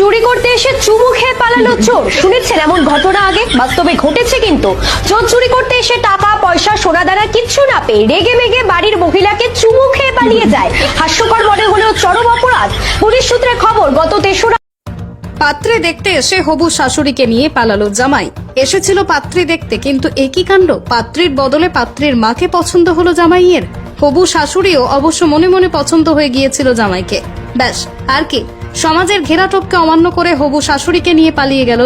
চুরি করতে এসে চুমু খেয়ে পালালো চোর। শুনেছেন এমন ঘটনা আগে? বাস্তবে ঘটেছে কিন্তু। চোর চুরি করতে এসে টাকা পয়সা সোনা দানা কিচ্ছু না পেয়ে রেগে মেগে বাড়ির মহিলাকে চুমু খেয়ে পালিয়ে যায়। হাস্যকর মনে হলেও চরম অপরাধ। পুলিশ সূত্রে খবর, গত 3রা পাত্রে দেখতে এসে হবু শাশুড়িকে নিয়ে পালালো জামাই। এসেছিল পাত্রী দেখতে, কিন্তু একই কাণ্ড, পাত্রীর বদলে পাত্রীর মাকে পছন্দ হলো জামাইয়ের। হবু শাশুড়িও অবশ্য মনে মনে পছন্দ হয়ে গিয়েছিল জামাইকে। ব্যাস আর কি, সমাজের ঘেরাটোপকে অমান্য করে হবু শাশুড়িকে নিয়ে পালিয়ে গেল।